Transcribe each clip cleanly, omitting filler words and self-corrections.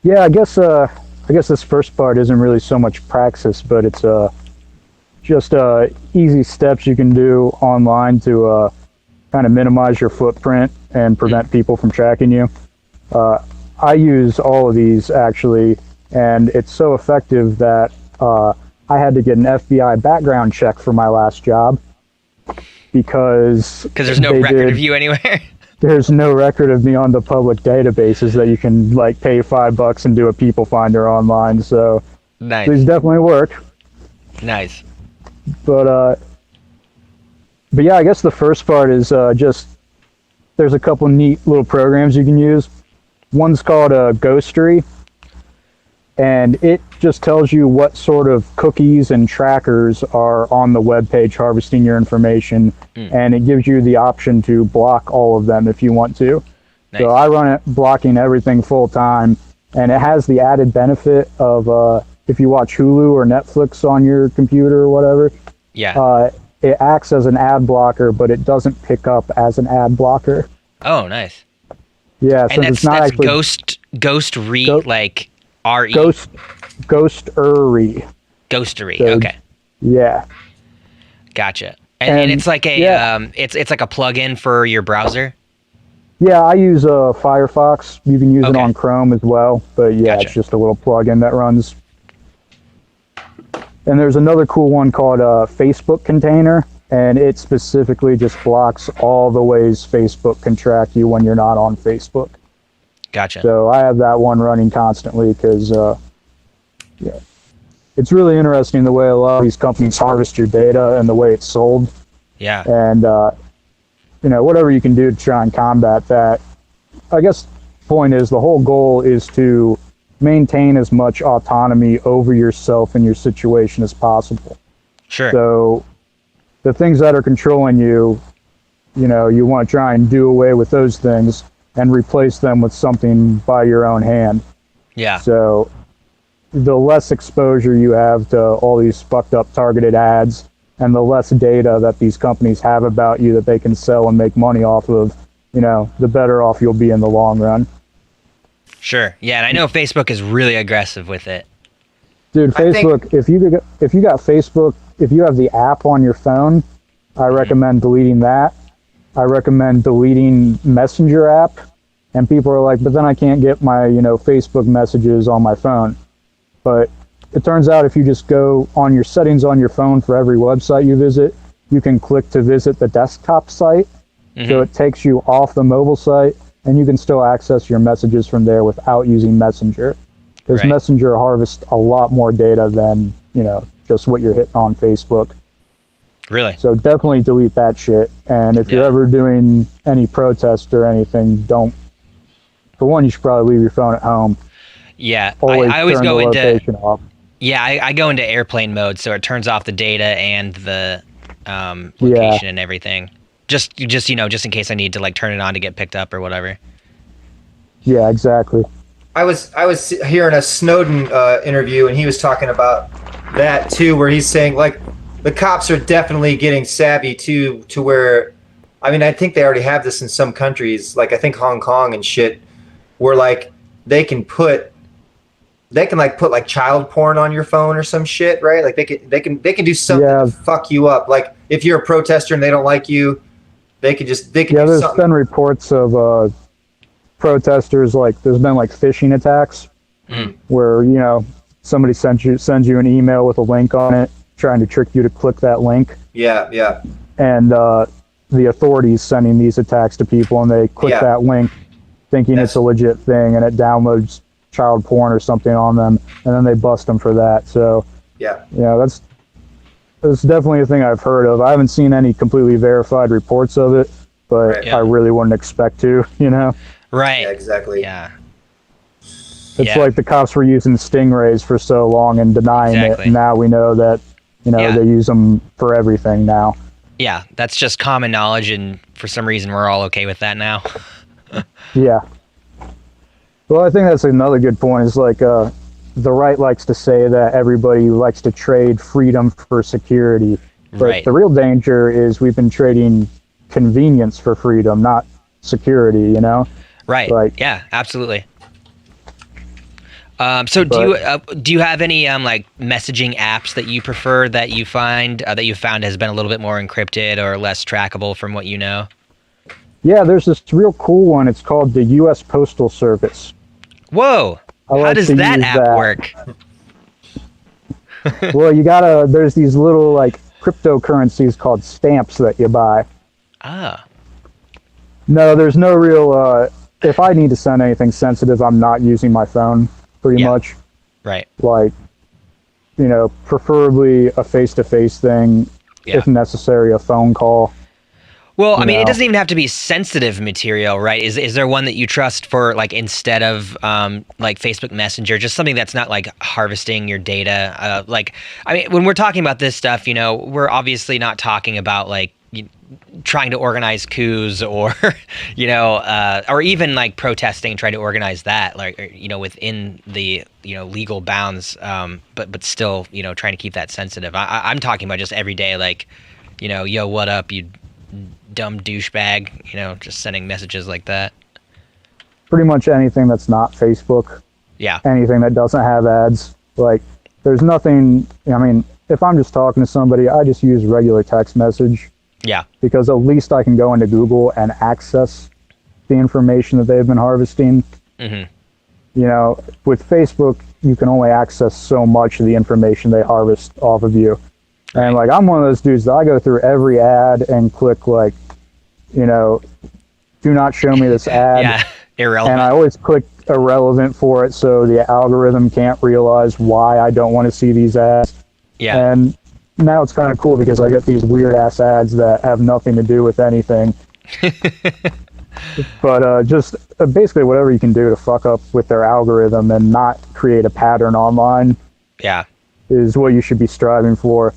Yeah, I guess this first part isn't really so much Praxis, but it's just easy steps you can do online to kind of minimize your footprint and prevent people from tracking you. I use all of these actually, and it's so effective that I had to get an FBI background check for my last job because there's no record of you anywhere. There's no record of me on the public databases that you can like pay $5 and do a people finder online. So Nice. these definitely work. Nice. But yeah, I guess the first part is just there's a couple neat little programs you can use. One's called Ghostery, and it just tells you what sort of cookies and trackers are on the web page harvesting your information, and it gives you the option to block all of them if you want to. Nice. So I run it blocking everything full time, and it has the added benefit of if you watch Hulu or Netflix on your computer or whatever, Yeah. it acts as an ad blocker, but it doesn't pick up as an ad blocker. Oh, nice. Yeah, And since that's it's not actually Ghostery, like R-E. Ghostery. Ghostery. So, Okay. Yeah. Gotcha. And it's like a it's like a plug-in for your browser. Yeah, I use Firefox. You can use it Okay. on Chrome as well, but yeah, Gotcha. it's just a little plugin that runs. And there's another cool one called Facebook Container, and it specifically just blocks all the ways Facebook can track you when you're not on Facebook. Gotcha. So I have that one running constantly because, yeah, it's really interesting the way a lot of these companies harvest your data and the way it's sold. Yeah. And, whatever you can do to try and combat that. I guess the point is the whole goal is to maintain as much autonomy over yourself and your situation as possible. Sure. So the things that are controlling you, you want to try and do away with those things and replace them with something by your own hand. Yeah. So the less exposure you have to all these fucked up targeted ads and the less data that these companies have about you that they can sell and make money off of, the better off you'll be in the long run. Sure. Yeah, and I know Facebook is really aggressive with it. Dude, Facebook, if you got Facebook, if you have the app on your phone, I recommend deleting that. I recommend deleting Messenger app. And people are like, but then I can't get my, Facebook messages on my phone. But it turns out if you just go on your settings on your phone for every website you visit, you can click to visit the desktop site. So it takes you off the mobile site, and you can still access your messages from there without using Messenger. Because Right. Messenger harvests a lot more data than, just what you're hitting on Facebook. Really? So definitely delete that shit. And if you're ever doing any protest or anything, for one, you should probably leave your phone at home. Yeah. Always I always turn go the into location off. Yeah, I go into airplane mode, so it turns off the data and the location and everything. Just in case I need to like turn it on to get picked up or whatever. Yeah, exactly. I was hearing a Snowden interview, and he was talking about that too, where he's saying like the cops are definitely getting savvy to where, I mean, I think they already have this in some countries, like I think Hong Kong and shit, where like they can put like child porn on your phone or some shit, right? Like they can do something to fuck you up. Like if you're a protester and they don't like you, they can do there's something. been reports of protesters, like there's been like phishing attacks where somebody sends you an email with a link on it trying to trick you to click that link, Yeah. and the authorities sending these attacks to people, and they click that link thinking it's a legit thing, and it downloads child porn or something on them, and then they bust them for that. So that's definitely a thing I've heard of. I haven't seen any completely verified reports of it, but I really wouldn't expect to, Right. Yeah, exactly. Yeah. It's like the cops were using stingrays for so long and denying it, and now we know that, they use them for everything now. Yeah, that's just common knowledge, and for some reason we're all okay with that now. Yeah. Well, I think that's another good point, is like the right likes to say that everybody likes to trade freedom for security. But the real danger is we've been trading convenience for freedom, not security, Right. Like, yeah, absolutely. So do you have any like messaging apps that you prefer that you find that you found has been a little bit more encrypted or less trackable from what you know? Yeah, there's this real cool one. It's called the U.S. Postal Service. Whoa! I How like does to that use app that. work? Well, there's these little like cryptocurrencies called stamps that you buy. Ah, No, there's no real, if I need to send anything sensitive, I'm not using my phone, pretty Yeah. much. right. Like, preferably a face-to-face thing, Yeah. if necessary, a phone call. Well, I You mean, it know. doesn't even have to be sensitive material, right? Is there one that you trust for like instead of like Facebook Messenger, just something that's not like harvesting your data? I mean, when we're talking about this stuff, we're obviously not talking about like trying to organize coups or or even like protesting and trying to organize that, like within the legal bounds, but still trying to keep that sensitive. I'm talking about just everyday like yo, what up, you dumb douchebag, just sending messages like that. Pretty much anything that's not Facebook, Yeah. anything that doesn't have ads. Like, there's nothing, I mean, if I'm just talking to somebody, I just use regular text message. Yeah. Because at least I can go into Google and access the information that they've been harvesting. Mm-hmm. With Facebook, you can only access so much of the information they harvest off of you. And like, I'm one of those dudes that I go through every ad and click like, do not show me this ad. Yeah. Irrelevant. And I always click irrelevant for it so the algorithm can't realize why I don't want to see these ads. Yeah. And now it's kind of cool because I get these weird ass ads that have nothing to do with anything. But just basically whatever you can do to fuck up with their algorithm and not create a pattern online Yeah. is what you should be striving for.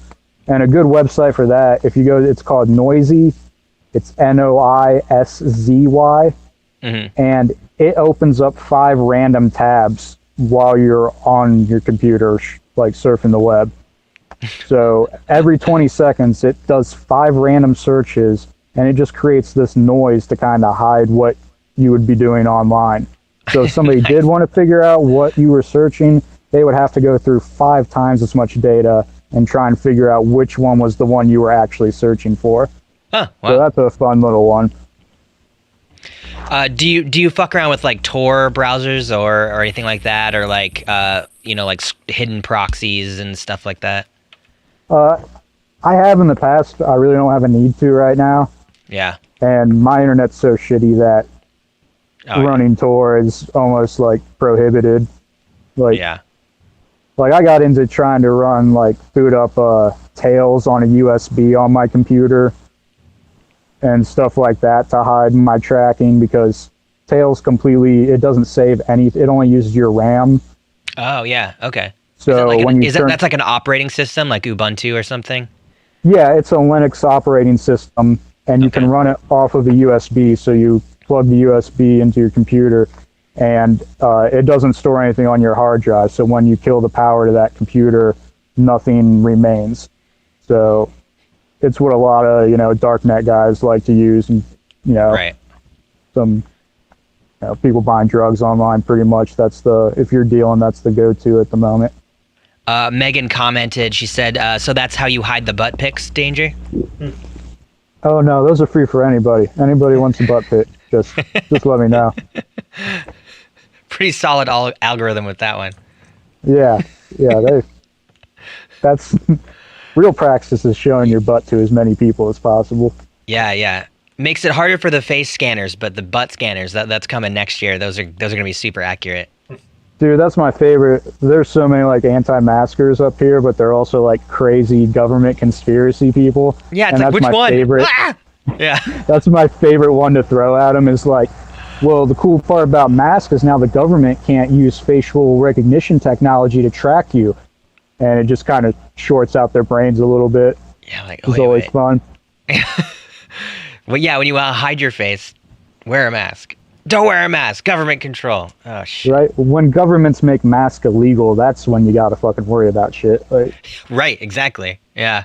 And a good website for that, if you go, it's called Noisy. It's Noiszy. Mm-hmm. And it opens up 5 random tabs while you're on your computer, like surfing the web. So every 20 seconds, it does 5 random searches, and it just creates this noise to kind of hide what you would be doing online. So if somebody did want to figure out what you were searching, they would have to go through 5 times as much data and try and figure out which one was the one you were actually searching for. Huh, wow. So that's a fun little one. Do you fuck around with like Tor browsers or anything like that, or like hidden proxies and stuff like that? I have in the past. I really don't have a need to right now. Yeah. And my internet's so shitty that running Tor is almost like prohibited. Like, Yeah. Like I got into trying to run boot up Tails on a USB on my computer and stuff like that to hide my tracking, because Tails it doesn't save it only uses your RAM. Oh yeah. Okay. So that's like an operating system, like Ubuntu or something? Yeah, it's a Linux operating system, and you can run it off of a USB. So you plug the USB into your computer, and it doesn't store anything on your hard drive. So when you kill the power to that computer, nothing remains. So it's what a lot of darknet guys like to use, and Right. some people buying drugs online. Pretty much, that's if you're dealing, that's the go-to at the moment. Megan commented. She said, "So that's how you hide the butt pics, Danger?" Oh no, those are free for anybody. Anybody wants a butt pic, just let me know. Pretty solid algorithm with that one. Yeah. That's real Praxis is showing your butt to as many people as possible. Yeah. Makes it harder for the face scanners, but the butt scanners that's coming next year. Those are gonna be super accurate. Dude, that's my favorite. There's so many anti-maskers up here, but they're also crazy government conspiracy people. Yeah, it's and like, that's which my one? Favorite. Ah! Yeah. That's my favorite one to throw at them is well, the cool part about masks is now the government can't use facial recognition technology to track you. And it just kind of shorts out their brains a little bit. Yeah, It's always fun. Well, yeah, when you want to hide your face, wear a mask. Don't wear a mask. Government control. Oh, shit. Right? When governments make masks illegal, that's when you gotta fucking worry about shit. Right, exactly. Yeah.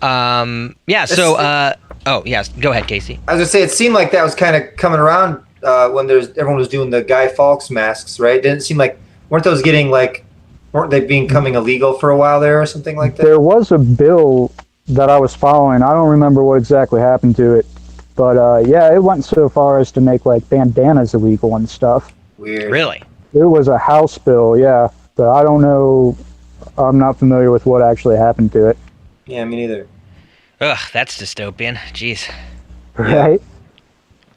Yeah, so, oh, yes, go ahead, Casey. I was gonna say, it seemed like that was kind of coming around when everyone was doing the Guy Fawkes masks, right? Didn't it seem like weren't they becoming illegal for a while there or something like that? There was a bill that I was following. I don't remember what exactly happened to it, but yeah, it went so far as to make like bandanas illegal and stuff. Weird. Really? It was a House bill, yeah, but I don't know. I'm not familiar with what actually happened to it. Yeah, me neither. Ugh, that's dystopian. Jeez. Right?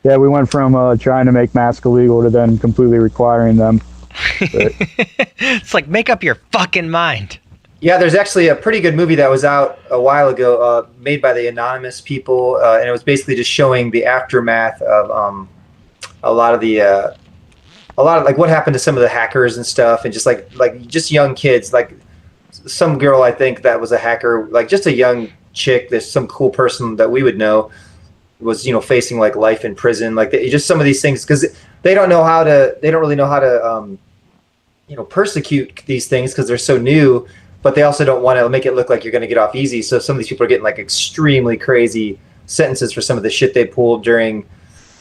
Yeah, we went from trying to make masks illegal to then completely requiring them. It's like, make up your fucking mind. Yeah, there's actually a pretty good movie that was out a while ago, made by the Anonymous people, and it was basically just showing the aftermath of a lot of like what happened to some of the hackers and stuff, and just young kids, like some girl I think that was a hacker, like just a young chick, there's some cool person that we would know was facing like life in prison, like just some of these things because they don't really know how to persecute these things because they're so new, but they also don't want to make it look like you're going to get off easy. So some of these people are getting like extremely crazy sentences for some of the shit they pulled during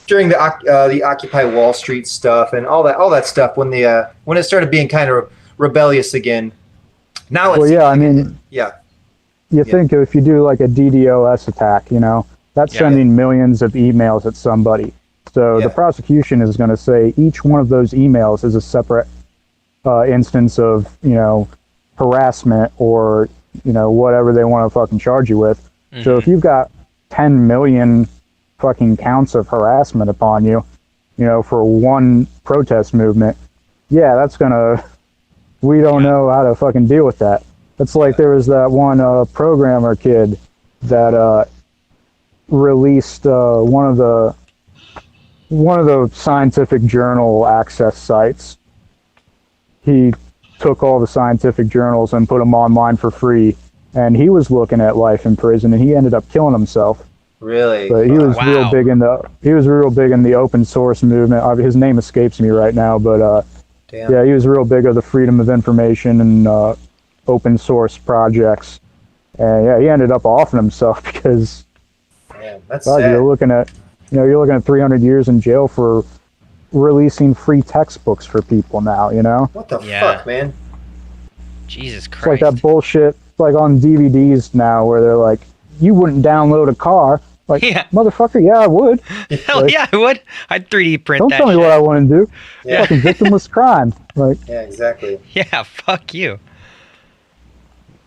the Occupy Wall Street stuff and all that stuff when it started being kind of rebellious again. Now it's you think if you do like a DDoS attack, that's sending millions of emails at somebody. So the prosecution is going to say each one of those emails is a separate instance of harassment or whatever they want to fucking charge you with. Mm-hmm. So if you've got 10 million fucking counts of harassment upon you, for one protest movement, that's gonna. We don't know how to fucking deal with that. It's like there was that one programmer kid that released one of the scientific journal access sites. He took all the scientific journals and put them online for free, and he was looking at life in prison, and he ended up killing himself. Really? But he was real big in the open source movement. His name escapes me right now, but he was real big of the freedom of information and open source projects. And he ended up offing himself because that's sad. You're looking at 300 years in jail for releasing free textbooks for people now, What the fuck, man? Jesus Christ. It's like that bullshit like on DVDs now where they're like, you wouldn't download a car. Like, motherfucker, I would. Hell yeah, I would. I'd 3D print that. Don't tell me what I want to do. Yeah. Fucking victimless crime. Like, yeah, exactly. Yeah, fuck you.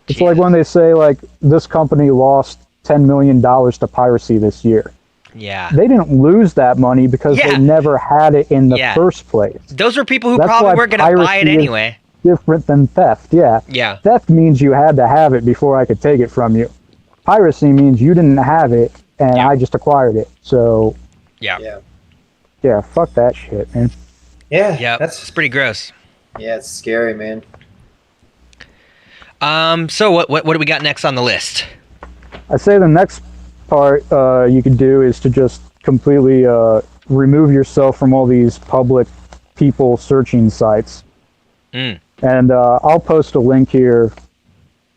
It's like when they say, like, this company lost $10 million to piracy this year. Yeah. They didn't lose that money because they never had it in the first place. Those were people who probably weren't going to buy it anyway. Different than theft, Yeah. Theft means you had to have it before I could take it from you. Piracy means you didn't have it and I just acquired it. So yeah, fuck that shit, man. Yeah, it's pretty gross. Yeah, it's scary, man. So what do we got next on the list? I say the next part you could do is to just completely remove yourself from all these public people searching sites. And I'll post a link here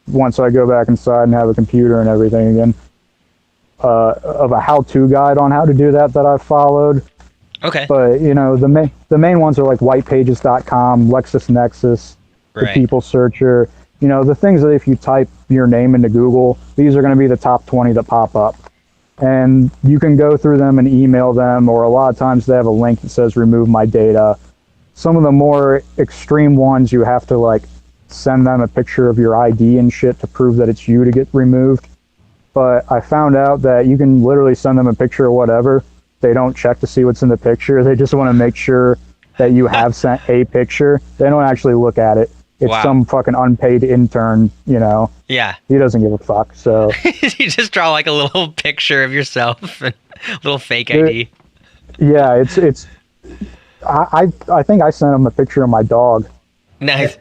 once I go back inside and have a computer and everything again, of a how-to guide on how to do that I've followed. Okay. But, the main ones are like whitepages.com, LexisNexis, the People Searcher. The things that if you type your name into Google, these are going to be the top 20 that pop up. And you can go through them and email them, or a lot of times they have a link that says remove my data. Some of the more extreme ones, you have to like send them a picture of your ID and shit to prove that it's you to get removed. But I found out that you can literally send them a picture or whatever. They don't check to see what's in the picture. They just want to make sure that you have sent a picture. They don't actually look at it. It's some fucking unpaid intern, Yeah. He doesn't give a fuck, so. You just draw like a little picture of yourself and a little fake ID. Yeah, it's I think I sent him a picture of my dog. Nice.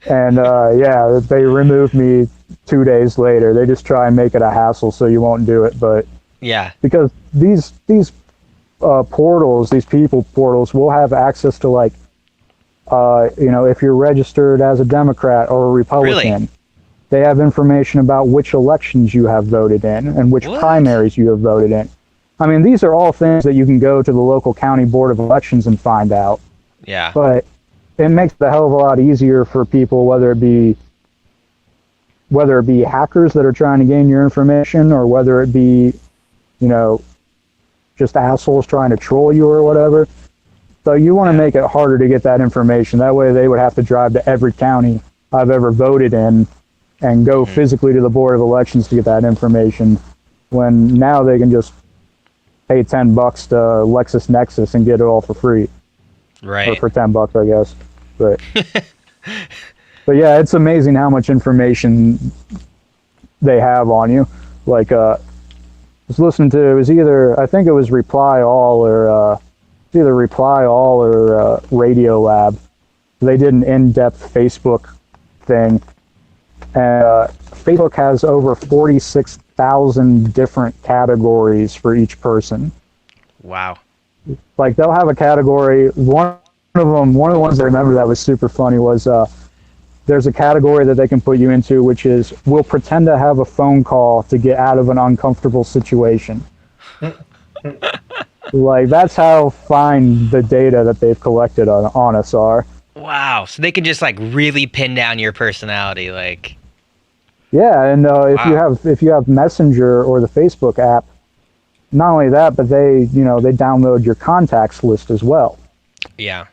And they removed me 2 days later. They just try and make it a hassle so you won't do it, but because these portals, these people portals, will have access to like if you're registered as a Democrat or a Republican, they have information about which elections you have voted in and which primaries you have voted in. I mean, these are all things that you can go to the local county board of elections and find out. Yeah. But it makes it a hell of a lot easier for people, whether it be hackers that are trying to gain your information, or whether it be, just assholes trying to troll you or whatever. So you want to make it harder to get that information. That way they would have to drive to every county I've ever voted in and go physically to the board of elections to get that information, when now they can just pay $10 to LexisNexis and get it all for free. Right. Or for $10, I guess. But but yeah, it's amazing how much information they have on you. Like, I was listening to, it was either, I think it was Reply All or Radio Lab. They did an in-depth Facebook thing. And Facebook has over 46,000 different categories for each person. Wow. Like, they'll have a category. One of the ones I remember that was super funny was there's a category that they can put you into, which is, we'll pretend to have a phone call to get out of an uncomfortable situation. Like, that's how fine the data that they've collected on us are. Wow. So they can just like really pin down your personality, like. Yeah, and if you have Messenger or the Facebook app, not only that, but they download your contacts list as well. Yeah.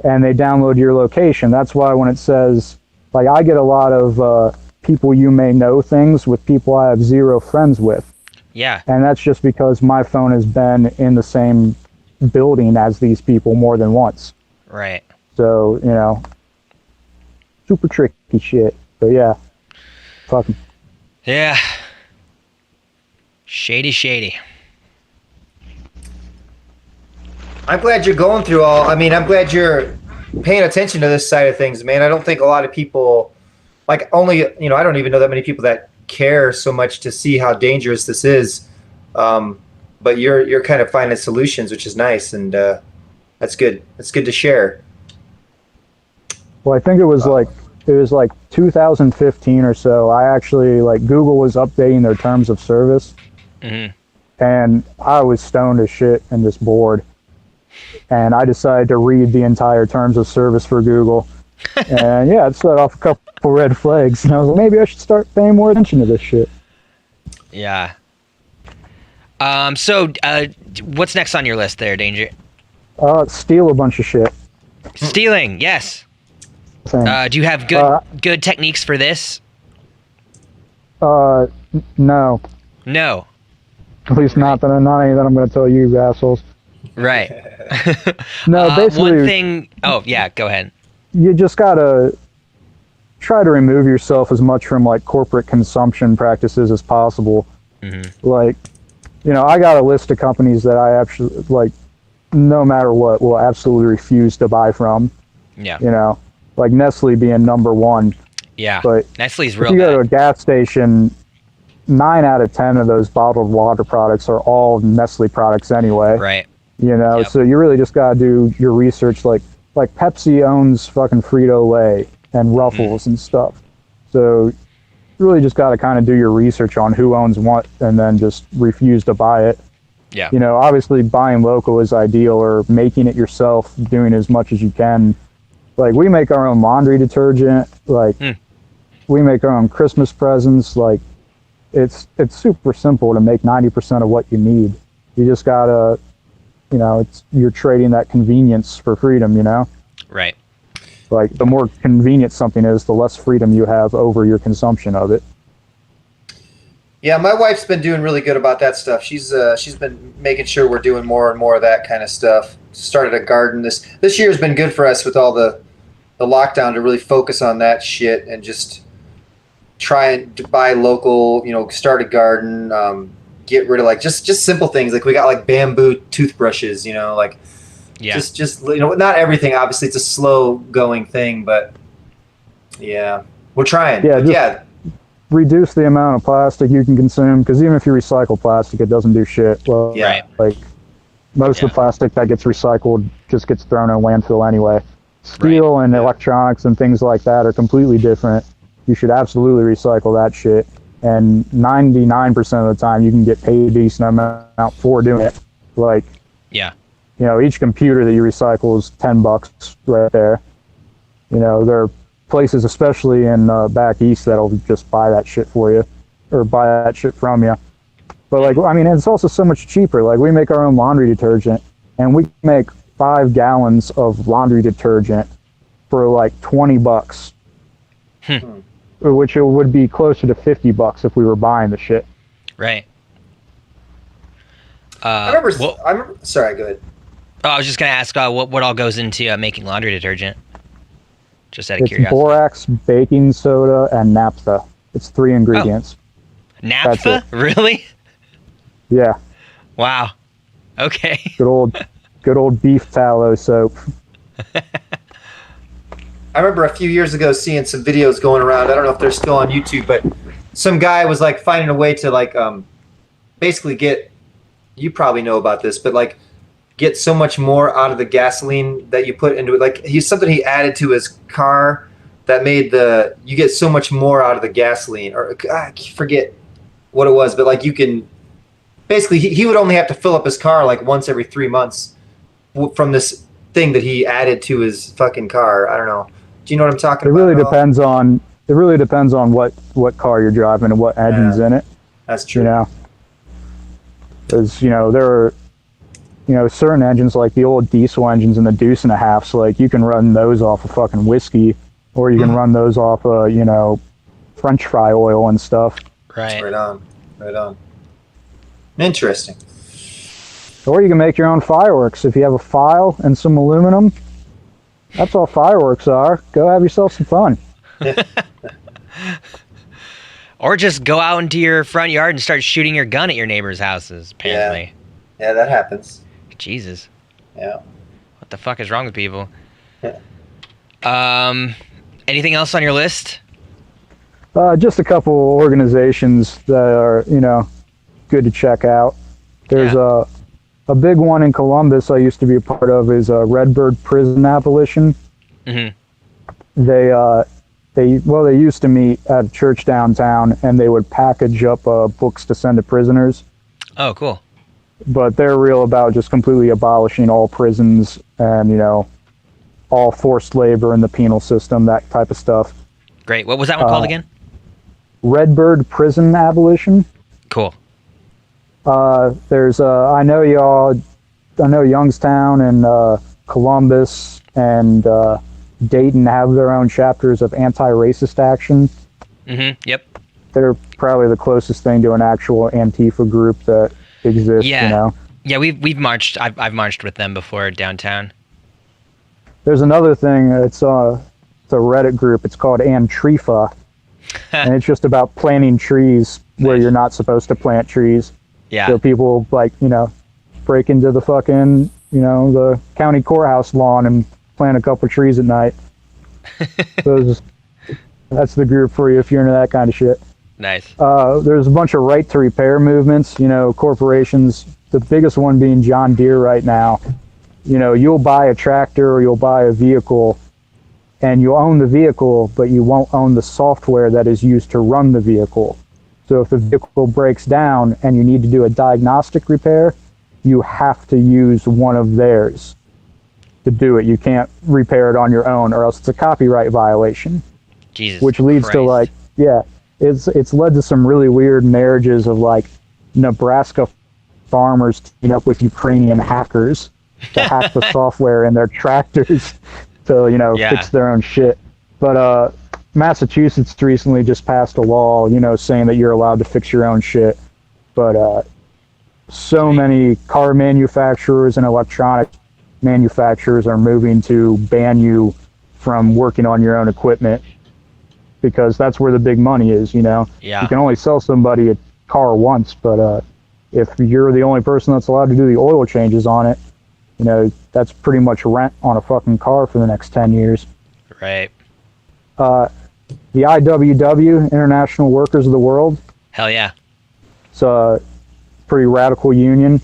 And they download your location. That's why when it says, like, I get a lot of people you may know things with people I have zero friends with. Yeah. And that's just because my phone has been in the same building as these people more than once. Right. So, super tricky shit. But yeah, fuck 'em. Yeah. Shady. I'm glad you're going through I'm glad you're paying attention to this side of things, man. I don't think a lot of people, like, I don't even know that many people that care so much to see how dangerous this is. But you're kind of finding solutions, which is nice, and that's good. That's good to share. Well, I think it was like 2015 or so. I actually, Google was updating their terms of service, and I was stoned as shit and just bored. And I decided to read the entire terms of service for Google. And yeah, it set off a couple red flags. And I was like, maybe I should start paying more attention to this shit. Yeah. So what's next on your list there, Danger? Steal a bunch of shit. Stealing, yes. Do you have good techniques for this? No. No. At least not any that I'm going to tell you, assholes. Right. No, basically. One thing. Oh, yeah. Go ahead. You just gotta try to remove yourself as much from corporate consumption practices as possible. I got a list of companies that I actually no matter what, will absolutely refuse to buy from. Yeah. Like Nestle being number one. Yeah. But Nestle's real if you bad. go to a gas station, 9 out of 10 of those bottled water products are all Nestle products anyway. Right. Yep. So you really just gotta do your research. Like Pepsi owns fucking Frito-Lay and Ruffles and stuff. So you really just gotta kind of do your research on who owns what, and then just refuse to buy it. Yeah. Obviously buying local is ideal, or making it yourself, doing as much as you can. Like, we make our own laundry detergent. We make our own Christmas presents. It's super simple to make 90% of what you need. You just gotta, you're trading that convenience for freedom, Right. Like, the more convenient something is, the less freedom you have over your consumption of it. Yeah, my wife's been doing really good about that stuff. She's been making sure we're doing more and more of that kind of stuff. Started a garden. This year has been good for us with all the lockdown, to really focus on that shit and just try and buy local, start a garden, get rid of just simple things. Like, we got bamboo toothbrushes, just not everything. Obviously it's a slow going thing, but yeah, we're trying. Yeah. Reduce the amount of plastic you can consume, because even if you recycle plastic, it doesn't do shit. Well, yeah. Most of the plastic that gets recycled just gets thrown in a landfill anyway. Steel and electronics and things like that are completely different. You should absolutely recycle that shit. and 99% of the time you can get paid a decent amount for doing it. Like, Yeah. you know, each computer that you recycle is $10 right there. You know, there are places, especially in back east, that'll just buy that shit for you, or buy that shit from you. But like, I mean, it's also so much cheaper. Like, we make our own laundry detergent, and we make 5 gallons of laundry detergent for like $20, which it would be closer to $50 if we were buying the shit. Right. I remember. Sorry, go ahead. Oh, I was just gonna ask what all goes into making laundry detergent. Just out of It's curiosity. borax, baking soda, and naphtha. It's 3 ingredients. Naphtha? Really? Yeah. Wow. Okay. Good old beef tallow soap. I remember a few years ago seeing some videos going around. I don't know if they're still on YouTube, but some guy was like finding a way to like basically get. You probably know about this, but like get so much more out of the gasoline that you put into it. Like something he added to his car that made you get so much more out of the gasoline, or I forget what it was, but like you can basically he would only have to fill up his car like once every 3 months from this thing that he added to his fucking car. I don't know. Do you know what I'm talking about? It really depends on what car you're driving and what engine's in it. That's true. You know, because, you know, there are, you know, certain engines like the old diesel engines and the deuce and a half, so like you can run those off of fucking whiskey, or you can run those off of, you know, French fry oil and stuff. Right. Right on. Interesting. Or you can make your own fireworks. If you have a file and some aluminum, that's all fireworks are. Go have yourself some fun. Or just go out into your front yard and start shooting your gun at your neighbors' houses, apparently. Yeah, that happens. Jesus. Yeah. What the fuck is wrong with people? Anything else on your list? Just a couple organizations that are, you know, good to check out. There's a big one in Columbus I used to be a part of is Redbird Prison Abolition. Mm-hmm. They used to meet at a church downtown, and they would package up books to send to prisoners. Oh, cool. But they're real about just completely abolishing all prisons and, you know, all forced labor in the penal system, that type of stuff. Great. What was that one called again? Redbird Prison Abolition. Cool. There's I know Youngstown and Columbus and Dayton have their own chapters of anti-racist action. Mm-hmm. Yep. They're probably the closest thing to an actual Antifa group that exists. Yeah. You know. Yeah, we've marched. I've marched with them before downtown. There's another thing. It's a Reddit group. It's called Antifa, and it's just about planting trees where you're not supposed to plant trees. Yeah. So people, like, you know, break into the fucking, you know, the county courthouse lawn and plant a couple trees at night. So that's the group for you if you're into that kind of shit. Nice. There's a bunch of right to repair movements, you know, corporations, the biggest one being John Deere right now. You know, you'll buy a tractor or you'll buy a vehicle and you'll own the vehicle, but you won't own the software that is used to run the vehicle. So if the vehicle breaks down and you need to do a diagnostic repair, you have to use one of theirs to do it. You can't repair it on your own, or else it's a copyright violation. Jesus. Which leads Christ. to, like, yeah, it's led to some really weird marriages of, like, Nebraska farmers teaming up with Ukrainian hackers to hack the software in their tractors to, you know, fix their own shit. But Massachusetts recently just passed a law, you know, saying that you're allowed to fix your own shit. But so many car manufacturers and electronic manufacturers are moving to ban you from working on your own equipment, because that's where the big money is, you know. Yeah. You can only sell somebody a car once, but if you're the only person that's allowed to do the oil changes on it, you know, that's pretty much rent on a fucking car for the next 10 years. Right. The IWW, International Workers of the World, Hell yeah. it's a pretty radical union.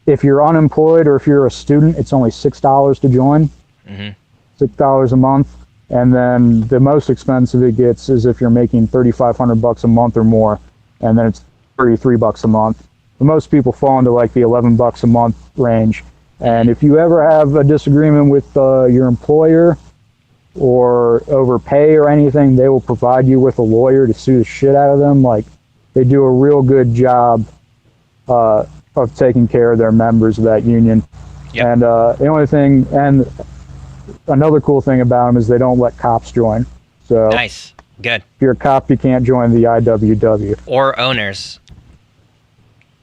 If you're unemployed or if you're a student, it's only $6 to join. Mm-hmm. $6 a month. And then the most expensive it gets is if you're making $3,500 a month or more, and then it's $33 a month. But most people fall into like the $11 a month range. And if you ever have a disagreement with your employer or overpay or anything, they will provide you with a lawyer to sue the shit out of them. Like, they do a real good job of taking care of their members of that union. Yep. And the only thing, and another cool thing about them is they don't let cops join. So Nice. Good. if you're a cop, you can't join the IWW. Or owners.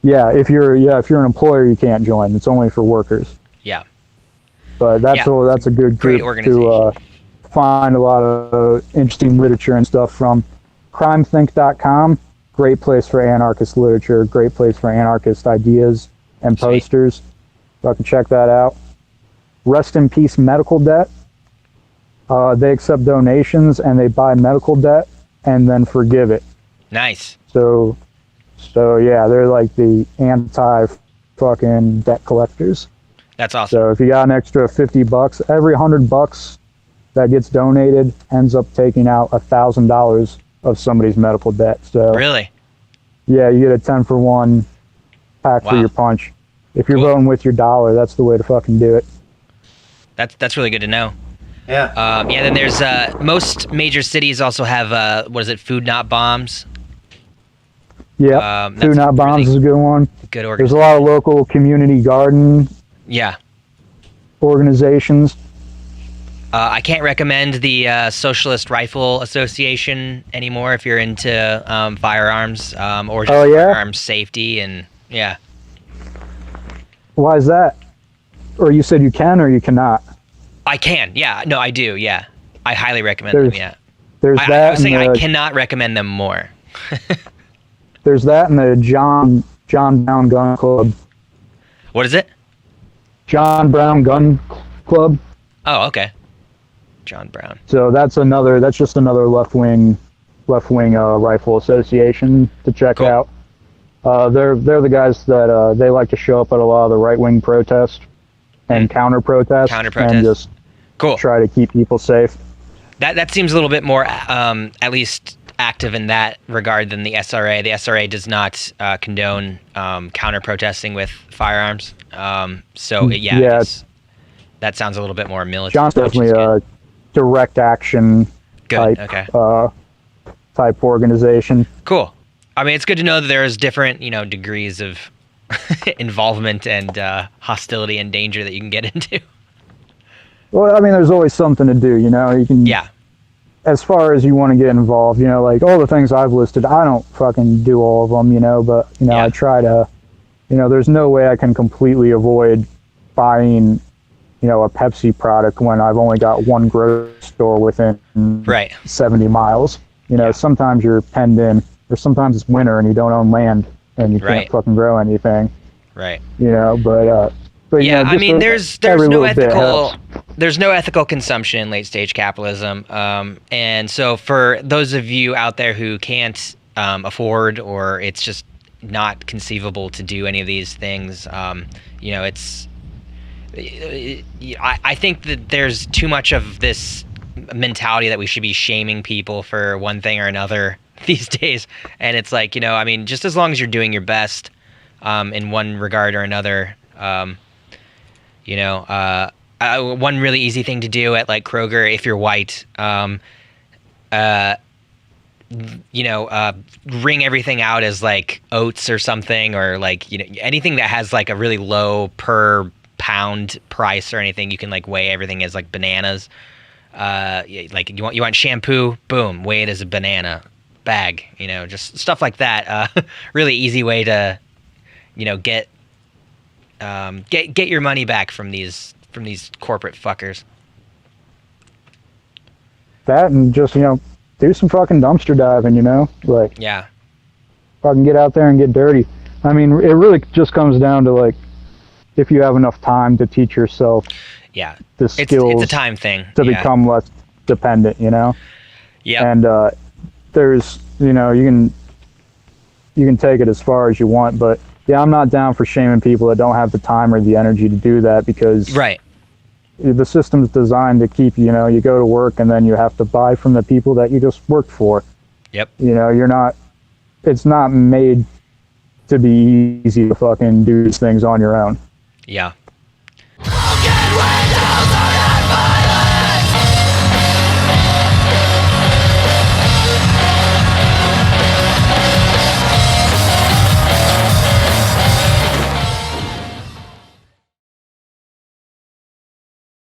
Yeah, if you're an employer, you can't join. It's only for workers. Yeah. But that's a good Great group organization. to find a lot of interesting literature and stuff from. Crimethink.com, great place for anarchist literature, great place for anarchist ideas and Sweet. posters. Fucking check that out. Rest in Peace Medical Debt. They accept donations and they buy medical debt and then forgive it. Nice. So yeah, they're like the anti-fucking debt collectors. That's awesome. So if you got an extra $50, every $100 that gets donated ends up taking out $1,000 of somebody's medical debt. So Really? yeah, you get a 10-for-1 pack for Wow. your punch. If you're Cool. voting with your dollar, that's the way to fucking do it. That's really good to know. Yeah. Yeah, then there's most major cities also have what is it, Food Not Bombs? Yeah, That's Food Not Bombs really is a good one. Good There's a organization. lot of local community garden Yeah. organizations. I can't recommend the Socialist Rifle Association anymore if you're into firearms or just Oh, yeah? firearms safety and yeah. Why is that? Or you said you can or you cannot? I can. Yeah. No, I do. Yeah. I highly recommend There's them. Yeah. There's I that was saying and I the, cannot recommend them more. there's that and the John Brown Gun Club. What is it? John Brown Gun Club. Oh, okay. John Brown. So that's just another left wing rifle association to check Cool. out. They're the guys that they like to show up at a lot of the right wing protests and counter protests and just Cool. try to keep people safe. That seems a little bit more, at least active in that regard than the SRA. The SRA does not condone counter protesting with firearms. So yeah, Yeah. that sounds a little bit more militant. John's which is definitely good. a direct action Good. type Okay. type organization. Cool. I mean, it's good to know that there's different, degrees of involvement and hostility and danger that you can get into. Well, I mean, there's always something to do, You can, Yeah. as far as you want to get involved, like all the things I've listed, I don't fucking do all of them, but, Yeah. I try to, there's no way I can completely avoid buying, a Pepsi product when I've only got one grocery store within Right. 70 miles. Sometimes you're penned in, or sometimes it's winter and you don't own land and you Right. can't fucking grow anything, Right. but Yeah, I just mean, there's every no little bit ethical helps. there's no ethical consumption in late stage capitalism, and so for those of you out there who can't afford or it's just not conceivable to do any of these things, it's I think that there's too much of this mentality that we should be shaming people for one thing or another these days, and it's like I mean, just as long as you're doing your best in one regard or another. One really easy thing to do at like Kroger, if you're white, ring everything out as like oats or something, or like anything that has like a really low per pound price or anything. You can like weigh everything as like bananas. Like you want shampoo, boom, weigh it as a banana bag. Just stuff like that. Really easy way to get your money back from these corporate fuckers. That and just do some fucking dumpster diving, like Yeah. fucking get out there and get dirty. I mean, it really just comes down to like if you have enough time to teach yourself Yeah. the It's skills a time thing. to Yeah. become less dependent, Yeah. and there's you can take it as far as you want, but yeah, I'm not down for shaming people that don't have the time or the energy to do that, because Right. the system's designed to keep, you know, you go to work and then you have to buy from the people that you just worked for. Yep. You know, it's not made to be easy to fucking do these things on your own. Yeah.